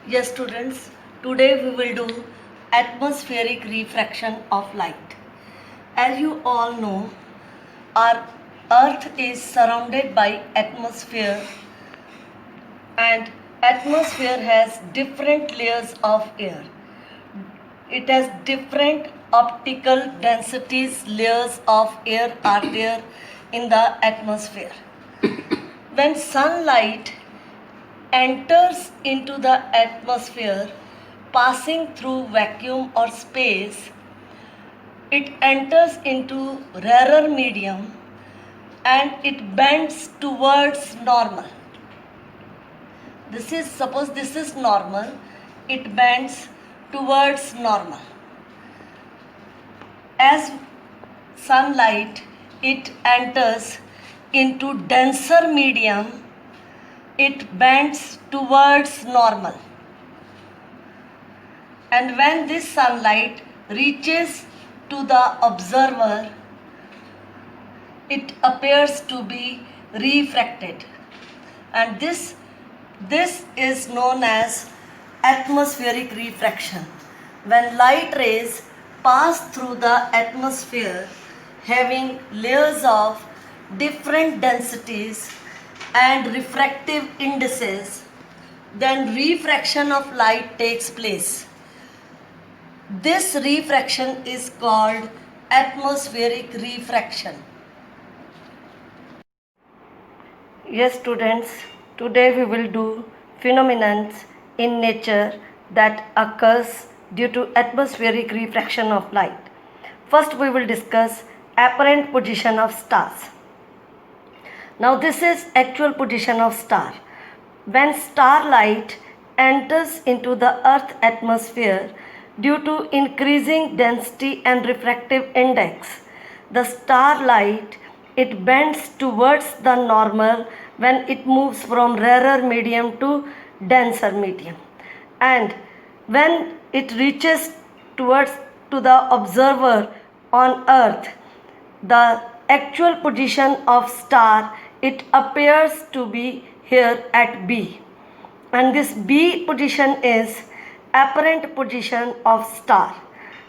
Yes, students, today we will do atmospheric refraction of light. As you all know, our earth is surrounded by atmosphere, and atmosphere has different layers of air. It has different optical densities, layers of air are there in the atmosphere. When sunlight enters into the atmosphere, passing through vacuum or space, it enters into rarer medium and it bends towards normal. Suppose this is normal, it bends towards normal. As sunlight, it enters into denser medium, it bends towards normal. And when this sunlight reaches to the observer, it appears to be refracted. And this is known as atmospheric refraction. When light rays pass through the atmosphere having layers of different densities and refractive indices, then refraction of light takes place. This refraction is called atmospheric refraction. Yes, students, today we will do phenomena in nature that occurs due to atmospheric refraction of light. First, we will discuss apparent position of stars. Now, this is actual position of star. When starlight enters into the Earth atmosphere due to increasing density and refractive index, the starlight it bends towards the normal when it moves from rarer medium to denser medium, and when it reaches towards to the observer on Earth, the actual position of star it appears to be here at B, and this B position is apparent position of star.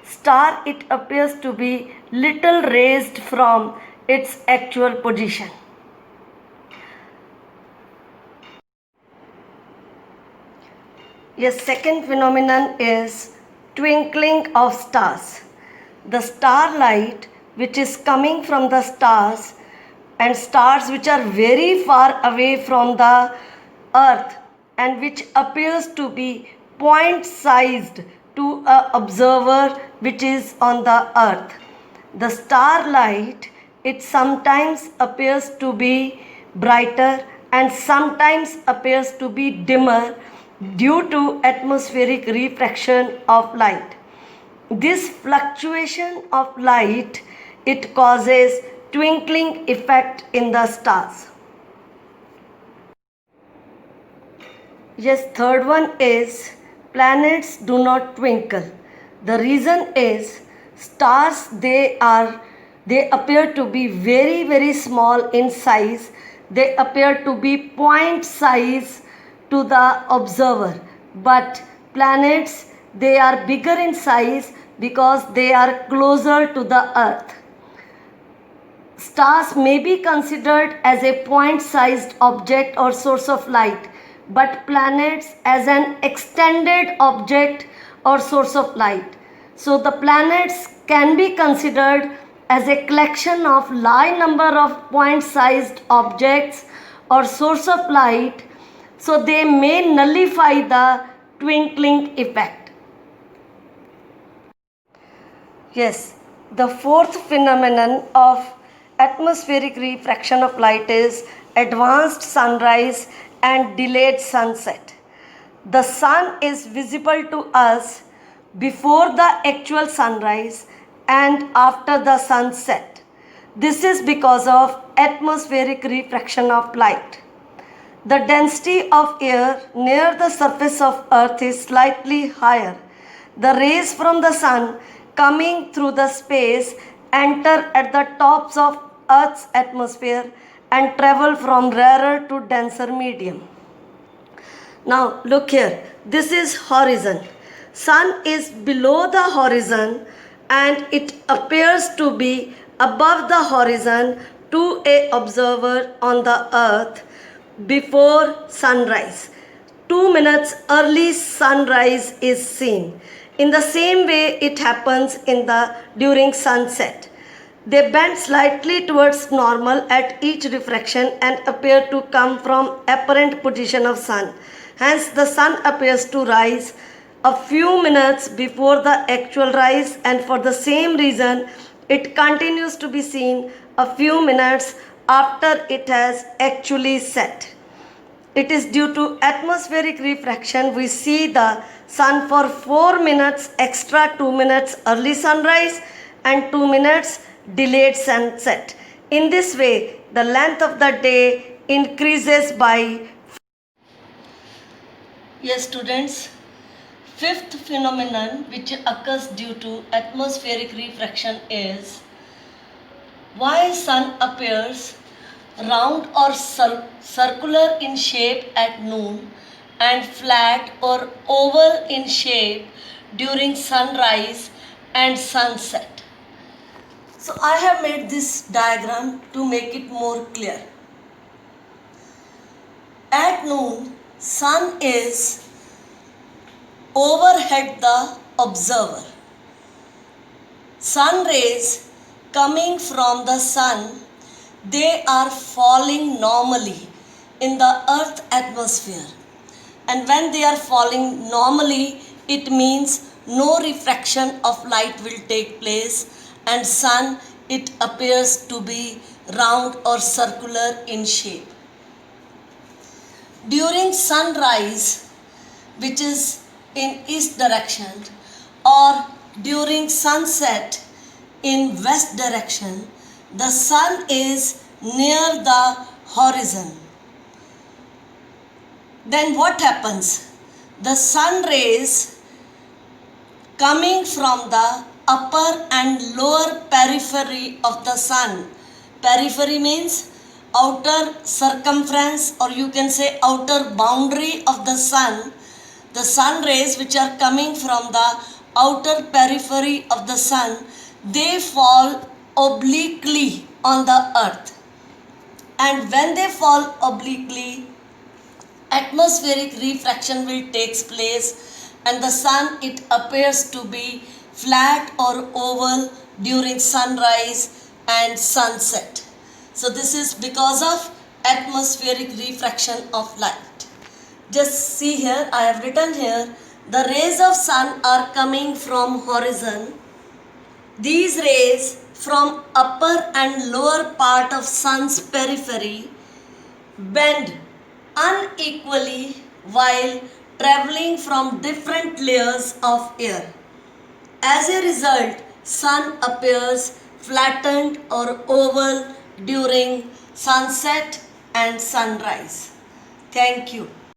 Star it appears to be little raised from its actual position. Yes, second phenomenon is twinkling of stars. The starlight which is coming from the stars and stars which are very far away from the earth and which appears to be point sized to an observer which is on the earth. The starlight it sometimes appears to be brighter and sometimes appears to be dimmer due to atmospheric refraction of light. This fluctuation of light it causes twinkling effect in the stars. Yes, third one is planets do not twinkle. The reason is stars they appear to be very small in size. They appear to be point size to the observer, but planets they are bigger in size because they are closer to the earth. Stars may be considered as a point-sized object or source of light, but planets as an extended object or source of light. So the planets can be considered as a collection of large number of point-sized objects or source of light, so they may nullify the twinkling effect. Yes, the fourth phenomenon of atmospheric refraction of light is advanced sunrise and delayed sunset. The sun is visible to us before the actual sunrise and after the sunset. This is because of atmospheric refraction of light. The density of air near the surface of Earth is slightly higher. The rays from the sun coming through the space enter at the tops of Earth's atmosphere and travel from rarer to denser medium. Now look here, this is horizon. Sun is below the horizon and it appears to be above the horizon to a observer on the earth before sunrise. 2 minutes early sunrise is seen. In the same way it happens during sunset. They bend slightly towards normal at each refraction and appear to come from apparent position of sun. Hence the sun appears to rise a few minutes before the actual rise, and for the same reason it continues to be seen a few minutes after it has actually set. It is due to atmospheric refraction we see the sun for 4 minutes extra, 2 minutes early sunrise and 2 minutes delayed sunset. In this way, the length of the day increases by. Yes, students, fifth phenomenon which occurs due to atmospheric refraction is why sun appears round or circular in shape at noon and flat or oval in shape during sunrise and sunset. So I have made this diagram to make it more clear. At noon, sun is overhead the observer. Sun rays coming from the sun, they are falling normally in the earth atmosphere, and when they are falling normally it means no refraction of light will take place, and sun it appears to be round or circular in shape. During sunrise, which is in east direction, or during sunset in west direction, the sun is near the horizon. Then what happens? The sun rays coming from the upper and lower periphery of the sun. Periphery means outer circumference, or you can say outer boundary of the sun. The sun rays which are coming from the outer periphery of the sun, they fall obliquely on the earth, and when they fall obliquely, atmospheric refraction will take place and the sun it appears to be flat or oval during sunrise and sunset. So this is because of atmospheric refraction of light. Just see here, I have written here, the rays of sun are coming from horizon. These rays from upper and lower part of sun's periphery bend unequally while traveling from different layers of air. As a result, sun appears flattened or oval during sunset and sunrise. Thank you.